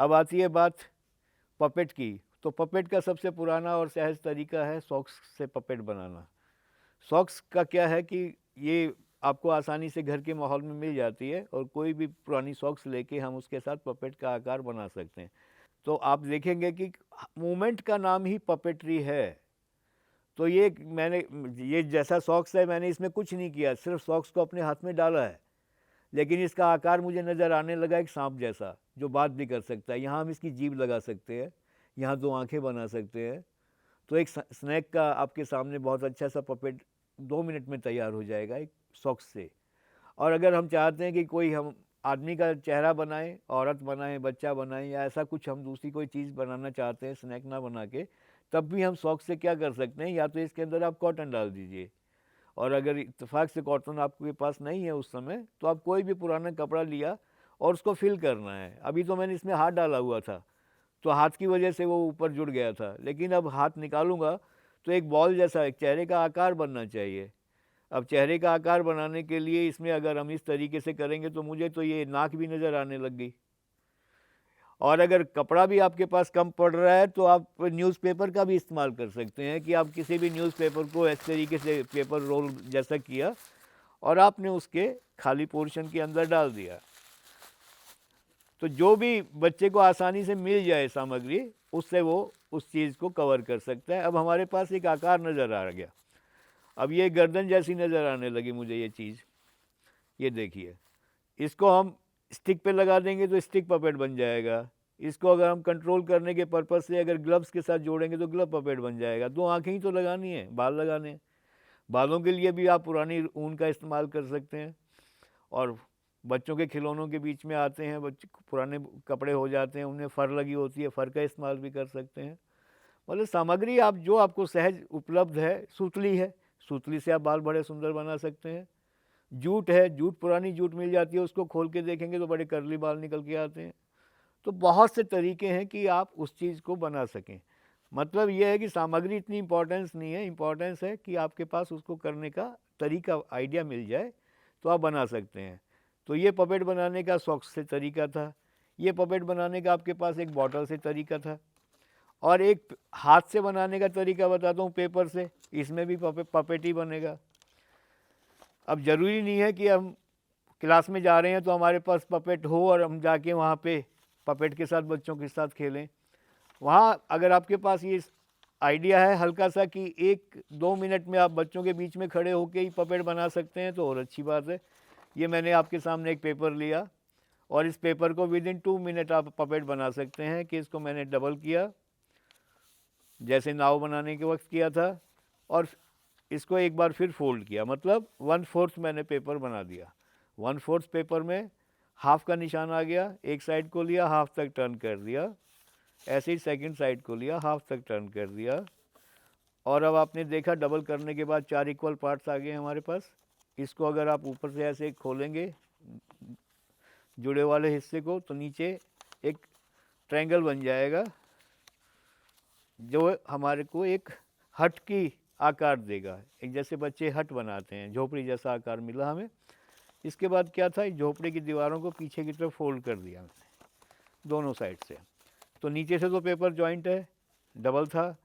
अब आती है बात पपेट की। तो पपेट का सबसे पुराना और सहज तरीका है सॉक्स से पपेट बनाना। सॉक्स का क्या है कि ये आपको आसानी से घर के माहौल में मिल जाती है, और कोई भी पुरानी सॉक्स लेके हम उसके साथ पपेट का आकार बना सकते हैं। तो आप देखेंगे कि मूवमेंट का नाम ही पपेट्री है। तो ये जैसा सॉक्स है, मैंने इसमें कुछ नहीं किया, सिर्फ सॉक्स को अपने हाथ में डाला है, लेकिन इसका आकार मुझे नज़र आने लगा एक सांप जैसा, जो बात भी कर सकता है। यहाँ हम इसकी जीभ लगा सकते हैं, यहाँ दो आंखें बना सकते हैं। तो एक स्नैक का आपके सामने बहुत अच्छा सा पपेट 2 मिनट में तैयार हो जाएगा एक सॉक्स से। और अगर हम चाहते हैं कि कोई हम आदमी का चेहरा बनाएं, औरत बनाएं, बच्चा बनाएं, या ऐसा कुछ हम दूसरी कोई चीज़ बनाना चाहते हैं स्नैक ना बना के, तब भी हम सॉक्स से क्या कर सकते हैं, या तो इसके अंदर आप कॉटन डाल दीजिए, और अगर इत्तेफाक से कॉटन आपके पास नहीं है उस समय, तो आप कोई भी पुराना कपड़ा लिया और उसको फिल करना है। अभी तो मैंने इसमें हाथ डाला हुआ था, तो हाथ की वजह से वो ऊपर जुड़ गया था, लेकिन अब हाथ निकालूंगा तो एक बॉल जैसा एक चेहरे का आकार बनना चाहिए। अब चेहरे का आकार बनाने के लिए इसमें अगर हम इस तरीके से करेंगे, तो मुझे तो ये नाक भी नज़र आने लग गई। और अगर कपड़ा भी आपके पास कम पड़ रहा है, तो आप न्यूज़पेपर का भी इस्तेमाल कर सकते हैं, कि आप किसी भी न्यूज़पेपर को इस तरीके से पेपर रोल जैसा किया, और आपने उसके खाली पोर्शन के अंदर डाल दिया। तो जो भी बच्चे को आसानी से मिल जाए सामग्री, उससे वो उस चीज़ को कवर कर सकता है। अब हमारे पास एक आकार नज़र आ गया। अब ये गर्दन जैसी नज़र आने लगी मुझे ये चीज़। ये देखिए, इसको हम स्टिक पे लगा देंगे तो स्टिक पपेट बन जाएगा। इसको अगर हम कंट्रोल करने के पर्पज़ से अगर ग्लव्स के साथ जोड़ेंगे तो ग्लव पपेट बन जाएगा। दो आँखें ही तो लगानी है, बाल लगाने हैं। बालों के लिए भी आप पुरानी ऊन का इस्तेमाल कर सकते हैं। और बच्चों के खिलौनों के बीच में आते हैं, बच्चे पुराने कपड़े हो जाते हैं, उनमें फ़र लगी होती है, फ़र का इस्तेमाल भी कर सकते हैं। मतलब सामग्री आप जो आपको सहज उपलब्ध है, सूतली है, सूतली से आप बाल बड़े सुंदर बना सकते हैं। जूट है, जूट पुरानी जूट मिल जाती है, उसको खोल के देखेंगे तो बड़े कर्ली बाल निकल के आते हैं। तो बहुत से तरीके हैं कि आप उस चीज़ को बना सकें। मतलब यह है कि सामग्री इतनी इम्पोर्टेंस नहीं है, इम्पोर्टेंस है कि आपके पास उसको करने का तरीका, आइडिया मिल जाए तो आप बना सकते हैं। तो ये पपेट बनाने का सॉक्स से तरीका था। ये पपेट बनाने का आपके पास एक बॉटल से तरीका था। और एक हाथ से बनाने का तरीका बताता हूँ, पेपर से। इसमें भी पपेट ही बनेगा। अब ज़रूरी नहीं है कि हम क्लास में जा रहे हैं तो हमारे पास पपेट हो और हम जाके वहाँ पे पपेट के साथ बच्चों के साथ खेलें। वहाँ अगर आपके पास ये आइडिया है हल्का सा कि 1-2 मिनट में आप बच्चों के बीच में खड़े होके ही पपेट बना सकते हैं, तो और अच्छी बात है। ये मैंने आपके सामने एक पेपर लिया, और इस पेपर को विदिन 2 मिनट आप पपेट बना सकते हैं। कि इसको मैंने डबल किया, जैसे नाव बनाने के वक्त किया था, और इसको एक बार फिर फोल्ड किया, मतलब 1/4 मैंने पेपर बना दिया। 1/4 पेपर में हाफ का निशान आ गया, एक साइड को लिया, हाफ तक टर्न कर दिया, ऐसे ही सेकंड साइड को लिया, हाफ तक टर्न कर दिया। और अब आपने देखा डबल करने के बाद 4 इक्वल पार्ट्स आ गए हमारे पास। इसको अगर आप ऊपर से ऐसे खोलेंगे जुड़े वाले हिस्से को, तो नीचे एक ट्रायंगल बन जाएगा, जो हमारे को एक हट की आकार देगा। एक जैसे बच्चे हट बनाते हैं, झोपड़ी जैसा आकार मिला हमें। इसके बाद क्या था, झोपड़ी की दीवारों को पीछे की तरफ फोल्ड कर दिया मैंने दोनों साइड से। तो नीचे से तो पेपर जॉइंट है, डबल था,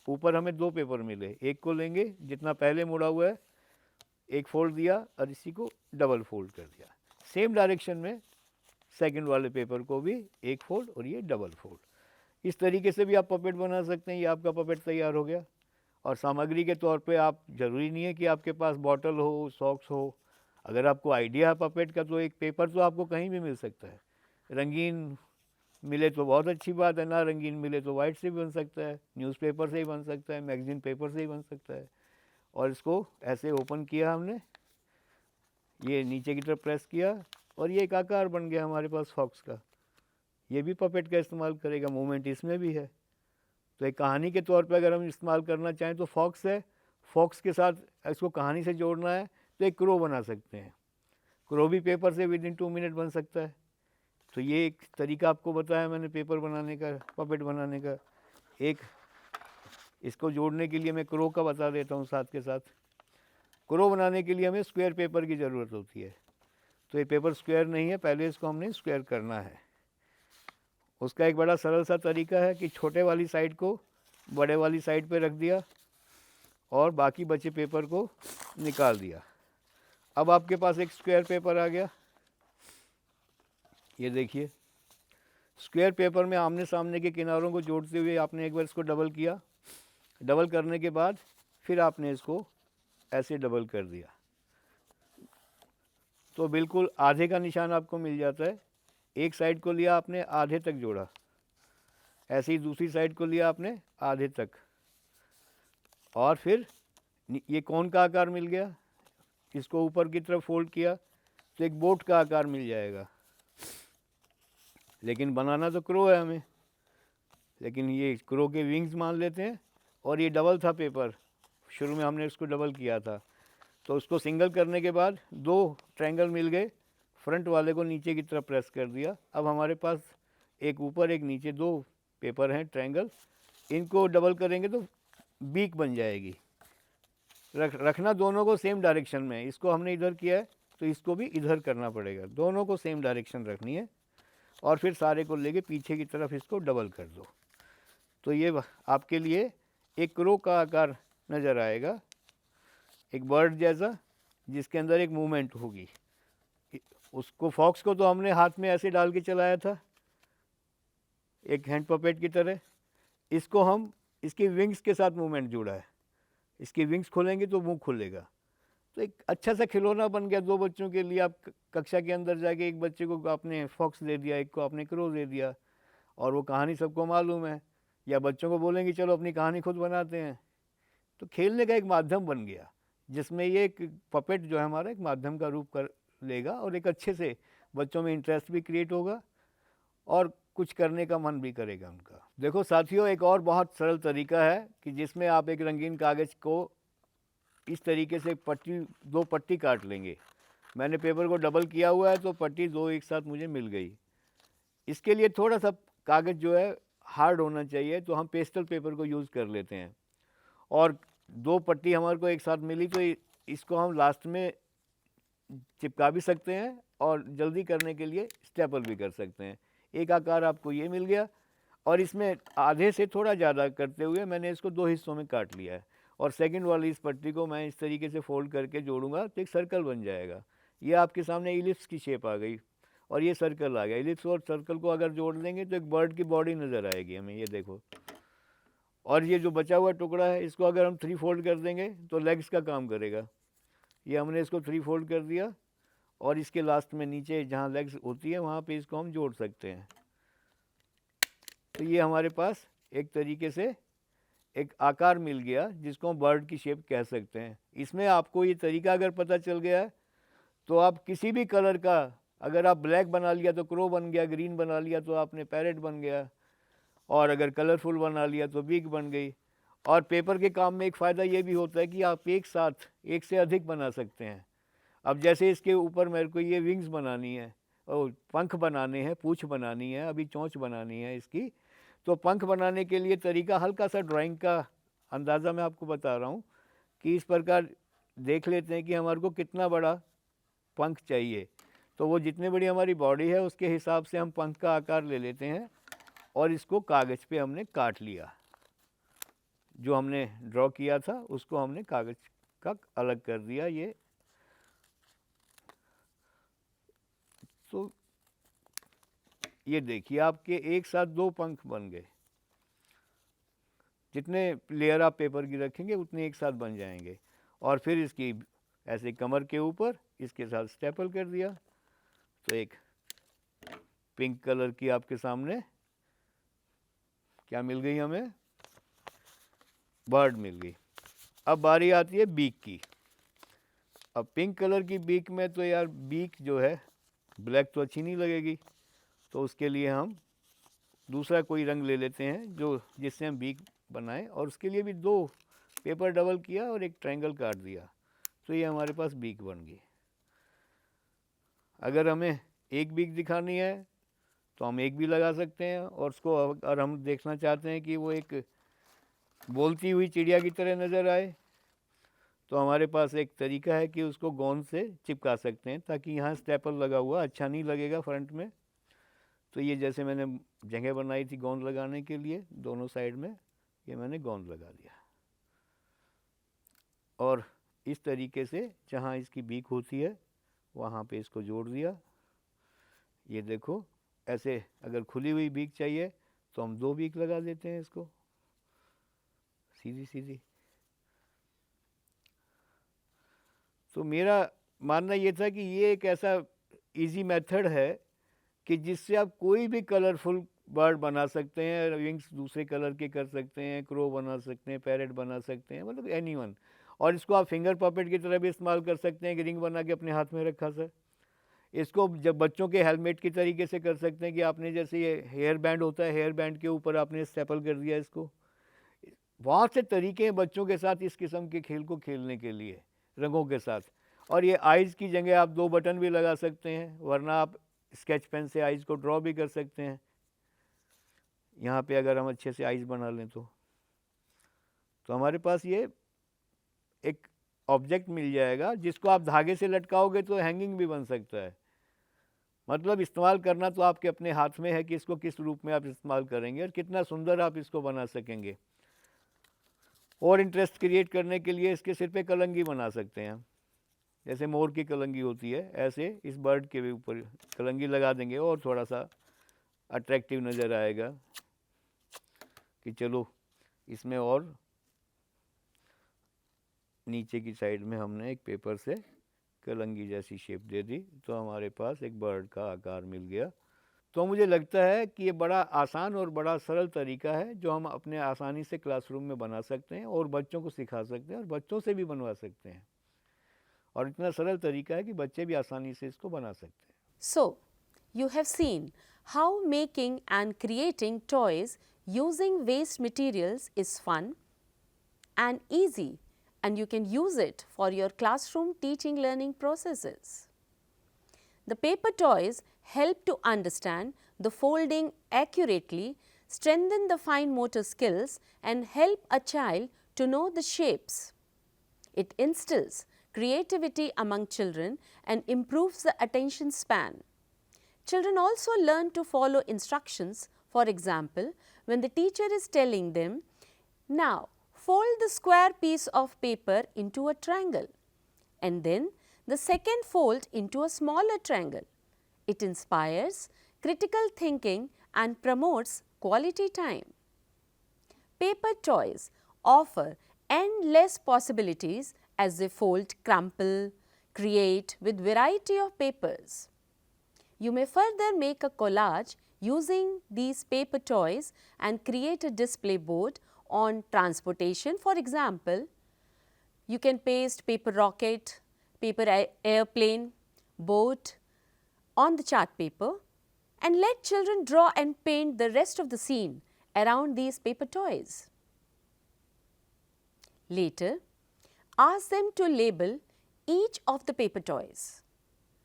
ऊपर हमें 2 पेपर मिले। एक को लेंगे जितना पहले मुड़ा हुआ है, एक फोल्ड दिया, और इसी को डबल फोल्ड कर दिया। सेम डायरेक्शन में सेकंड वाले पेपर को भी एक फोल्ड, और ये डबल फोल्ड। इस तरीके से भी आप पपेट बना सकते हैं। ये आपका पपेट तैयार हो गया। और सामग्री के तौर पे आप, ज़रूरी नहीं है कि आपके पास बॉटल हो, सॉक्स हो। अगर आपको आइडिया है पपेट का, तो एक पेपर तो आपको कहीं भी मिल सकता है। रंगीन मिले तो बहुत अच्छी बात है, ना रंगीन मिले तो वाइट से भी बन सकता है, न्यूज़पेपर से ही बन सकता है, मैगज़ीन पेपर से ही बन सकता है। और इसको ऐसे ओपन किया हमने, ये नीचे की तरफ प्रेस किया, और ये एक आकार बन गया हमारे पास फॉक्स का। ये भी पपेट का इस्तेमाल करेगा, मूवमेंट इसमें भी है। तो एक कहानी के तौर पे अगर हम इस्तेमाल करना चाहें तो फॉक्स है, फॉक्स के साथ इसको कहानी से जोड़ना है तो एक क्रो बना सकते हैं। क्रो भी पेपर से विदिन 2 मिनट बन सकता है। तो ये एक तरीका आपको बताया मैंने पेपर बनाने का, पपेट बनाने का। एक इसको जोड़ने के लिए मैं क्रो का बता देता हूँ साथ के साथ। क्रो बनाने के लिए हमें स्क्वायर पेपर की ज़रूरत होती है। तो ये पेपर स्क्वायर नहीं है, पहले इसको हमने स्क्वायर करना है। उसका एक बड़ा सरल सा तरीका है कि छोटे वाली साइड को बड़े वाली साइड पे रख दिया और बाकी बचे पेपर को निकाल दिया। अब आपके पास एक स्क्वायर पेपर आ गया। ये देखिए, स्क्वायर पेपर में आमने सामने के किनारों को जोड़ते हुए आपने एक बार इसको डबल किया। डबल करने के बाद फिर आपने इसको ऐसे डबल कर दिया तो बिल्कुल आधे का निशान आपको मिल जाता है। एक साइड को लिया आपने, आधे तक जोड़ा, ऐसे ही दूसरी साइड को लिया आपने, आधे तक, और फिर ये कोन का आकार मिल गया। इसको ऊपर की तरफ फोल्ड किया तो एक बोट का आकार मिल जाएगा। लेकिन बनाना तो क्रो है हमें, लेकिन ये क्रो के विंग्स मान लेते हैं। और ये डबल था पेपर, शुरू में हमने इसको डबल किया था, तो उसको सिंगल करने के बाद दो ट्रायंगल मिल गए। फ्रंट वाले को नीचे की तरफ प्रेस कर दिया। अब हमारे पास एक ऊपर एक नीचे दो पेपर हैं ट्रायंगल। इनको डबल करेंगे तो बीक बन जाएगी। रखना दोनों को सेम डायरेक्शन में। इसको हमने इधर किया है तो इसको भी इधर करना पड़ेगा। दोनों को सेम डायरेक्शन रखनी है और फिर सारे को लेके पीछे की तरफ इसको डबल कर दो। तो ये आपके लिए एक क्रो का आकार नज़र आएगा, एक बर्ड जैसा, जिसके अंदर एक मूवमेंट होगी। उसको फॉक्स को तो हमने हाथ में ऐसे डाल के चलाया था, एक हैंड पपेट की तरह। इसको हम इसकी विंग्स के साथ मूवमेंट जुड़ा है। इसकी विंग्स खोलेंगे तो मुंह खुलेगा। तो एक अच्छा सा खिलौना बन गया दो बच्चों के लिए। आप कक्षा के अंदर जाके एक बच्चे को आपने फॉक्स दे दिया, एक को आपने क्रो दे दिया, और वो कहानी सबको मालूम है। या बच्चों को बोलेंगे चलो अपनी कहानी खुद बनाते हैं। तो खेलने का एक माध्यम बन गया जिसमें ये एक पपेट जो है हमारा एक माध्यम का रूप कर लेगा और एक अच्छे से बच्चों में इंटरेस्ट भी क्रिएट होगा और कुछ करने का मन भी करेगा उनका। देखो साथियों, एक और बहुत सरल तरीका है कि जिसमें आप एक रंगीन कागज़ को इस तरीके से दो पट्टी काट लेंगे। मैंने पेपर को डबल किया हुआ है तो पट्टी दो एक साथ मुझे मिल गई। इसके लिए थोड़ा सा कागज़ जो है हार्ड होना चाहिए, तो हम पेस्टल पेपर को यूज़ कर लेते हैं। और दो पट्टी हमारे को एक साथ मिली तो इसको हम लास्ट में चिपका भी सकते हैं और जल्दी करने के लिए स्टेपल भी कर सकते हैं। एक आकार आपको ये मिल गया और इसमें आधे से थोड़ा ज़्यादा करते हुए मैंने इसको दो हिस्सों में काट लिया है। और सेकंड वाली इस पट्टी को मैं इस तरीके से फोल्ड करके जोड़ूंगा तो एक सर्कल बन जाएगा। ये आपके सामने इलिप्स की शेप आ गई और ये सर्कल आ गया। इलिप्स और सर्कल को अगर जोड़ देंगे तो एक बर्ड की बॉडी नज़र आएगी हमें, ये देखो। और ये जो बचा हुआ टुकड़ा है इसको अगर हम 3 फोल्ड कर देंगे तो लेग्स का काम करेगा। ये हमने इसको 3 फोल्ड कर दिया और इसके लास्ट में नीचे जहाँ लेग्स होती है वहाँ पे इसको हम जोड़ सकते हैं। तो ये हमारे पास एक तरीके से एक आकार मिल गया जिसको हम बर्ड की शेप कह सकते हैं। इसमें आपको ये तरीका अगर पता चल गया है तो आप किसी भी कलर का, अगर आप ब्लैक बना लिया तो क्रो बन गया, ग्रीन बना लिया तो आपने पैरेट बन गया, और अगर कलरफुल बना लिया तो बीक बन गई। और पेपर के काम में एक फ़ायदा ये भी होता है कि आप एक साथ एक से अधिक बना सकते हैं। अब जैसे इसके ऊपर मेरे को ये विंग्स बनानी है और पंख बनाने हैं, पूँछ बनानी है, अभी चोंच बनानी है इसकी। तो पंख बनाने के लिए तरीका हल्का सा ड्राइंग का अंदाज़ा मैं आपको बता रहा हूँ कि इस प्रकार देख लेते हैं कि हमारे को कितना बड़ा पंख चाहिए। तो वो जितनी बड़ी हमारी बॉडी है उसके हिसाब से हम पंख का आकार ले लेते हैं और इसको कागज़ पे हमने काट लिया। जो हमने ड्रॉ किया था उसको हमने कागज़ का अलग कर दिया। ये तो ये देखिए आपके एक साथ दो पंख बन गए। जितने लेयर आप पेपर की रखेंगे उतने एक साथ बन जाएंगे। और फिर इसकी ऐसे कमर के ऊपर इसके साथ स्टेपल कर दिया तो एक पिंक कलर की आपके सामने क्या मिल गई, हमें बर्ड मिल गई। अब बारी आती है बीक की। अब पिंक कलर की बीक में तो यार बीक जो है ब्लैक तो अच्छी नहीं लगेगी, तो उसके लिए हम दूसरा कोई रंग ले लेते हैं जो जिससे हम बीक बनाएं। और उसके लिए भी दो पेपर डबल किया और एक ट्रायंगल काट दिया तो ये हमारे पास बीक बन गई। अगर हमें एक बीक दिखानी है तो हम एक भी लगा सकते हैं, और उसको अगर हम देखना चाहते हैं कि वो एक बोलती हुई चिड़िया की तरह नज़र आए तो हमारे पास एक तरीका है कि उसको गोंद से चिपका सकते हैं ताकि यहाँ स्टेपल लगा हुआ अच्छा नहीं लगेगा फ्रंट में। तो ये जैसे मैंने जगह बनाई थी गोंद लगाने के लिए दोनों साइड में, ये मैंने गोंद लगा दिया। और इस तरीके से जहाँ इसकी बीक होती है वहाँ पे इसको जोड़ दिया। ये देखो, ऐसे अगर खुली हुई बीक चाहिए तो हम 2 बीक लगा देते हैं इसको सीधी सीधी। तो मेरा मानना ये था कि ये एक ऐसा इजी मेथड है कि जिससे आप कोई भी कलरफुल बर्ड बना सकते हैं, विंग्स दूसरे कलर के कर सकते हैं, क्रो बना सकते हैं, पैरेट बना सकते हैं, मतलब एनीवन। और इसको आप फिंगर पपेट की तरह भी इस्तेमाल कर सकते हैं कि रिंग बना के अपने हाथ में रखा सर। इसको जब बच्चों के हेलमेट की तरीके से कर सकते हैं कि आपने जैसे ये हेयर बैंड होता है, हेयर बैंड के ऊपर आपने स्टेपल कर दिया इसको। बहुत से तरीके हैं बच्चों के साथ इस किस्म के खेल को खेलने के लिए रंगों के साथ। और ये आइज़ की जगह आप 2 बटन भी लगा सकते हैं, वरना आप स्केच पेन से आइज़ को ड्रॉ भी कर सकते हैं। यहाँ पे अगर हम अच्छे से आइज़ बना लें तो हमारे पास ये एक ऑब्जेक्ट मिल जाएगा जिसको आप धागे से लटकाओगे तो हैंगिंग भी बन सकता है। मतलब इस्तेमाल करना तो आपके अपने हाथ में है कि इसको किस रूप में आप इस्तेमाल करेंगे और कितना सुंदर आप इसको बना सकेंगे। और इंटरेस्ट क्रिएट करने के लिए इसके सिर पे कलंगी बना सकते हैं हम, जैसे मोर की कलंगी होती है, ऐसे इस बर्ड के भी ऊपर कलंगी लगा देंगे और थोड़ा सा अट्रैक्टिव नज़र आएगा कि चलो इसमें। और नीचे की साइड में हमने एक पेपर से कलंगी जैसी शेप दे दी तो हमारे पास एक बर्ड का आकार मिल गया। तो मुझे लगता है कि ये बड़ा आसान और बड़ा सरल तरीका है जो हम अपने आसानी से क्लासरूम में बना सकते हैं और बच्चों को सिखा सकते हैं और बच्चों से भी बनवा सकते हैं। और इतना सरल तरीका है कि बच्चे भी आसानी से इसको बना सकते हैं। So, you have seen how making and creating toys using waste materials is fun and easy, and you can use it for your classroom teaching learning processes. The paper toys help to understand the folding accurately, strengthen the fine motor skills, and help a child to know the shapes. It instills creativity among children and improves the attention span. Children also learn to follow instructions. For example, when the teacher is telling them, now fold the square piece of paper into a triangle, and then the second fold into a smaller triangle. It inspires critical thinking and promotes quality time. Paper toys offer endless possibilities as they fold, crumple, create with variety of papers. You may further make a collage using these paper toys and create a display board on transportation. For example, you can paste paper rocket, paper airplane, boat on the chart paper and let children draw and paint the rest of the scene around these paper toys. Later, ask them to label each of the paper toys.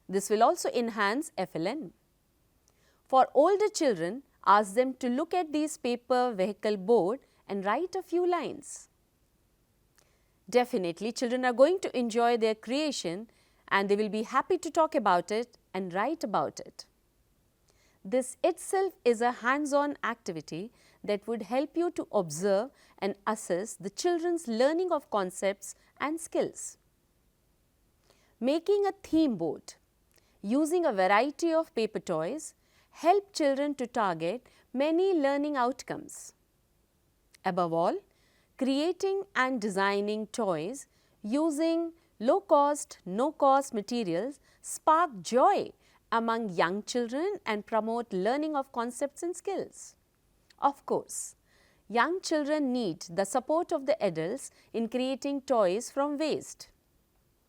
This will also enhance FLN. For older children, ask them to look at these paper vehicle board and write a few lines. Definitely, children are going to enjoy their creation and they will be happy to talk about it and write about it. This itself is a hands-on activity that would help you to observe and assess the children's learning of concepts and skills. Making a theme board using a variety of paper toys help children to target many learning outcomes. Above all, creating and designing toys using low-cost, no-cost materials spark joy among young children and promote learning of concepts and skills. Of course, young children need the support of the adults in creating toys from waste.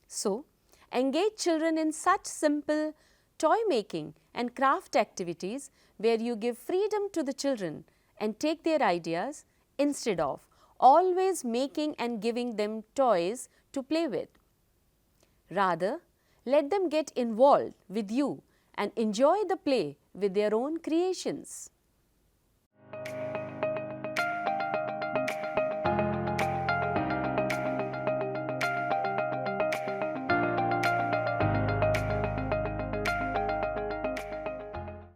So, engage children in such simple toy making and craft activities where you give freedom to the children and take their ideas instead of always making and giving them toys to play with. Rather, let them get involved with you and enjoy the play with their own creations.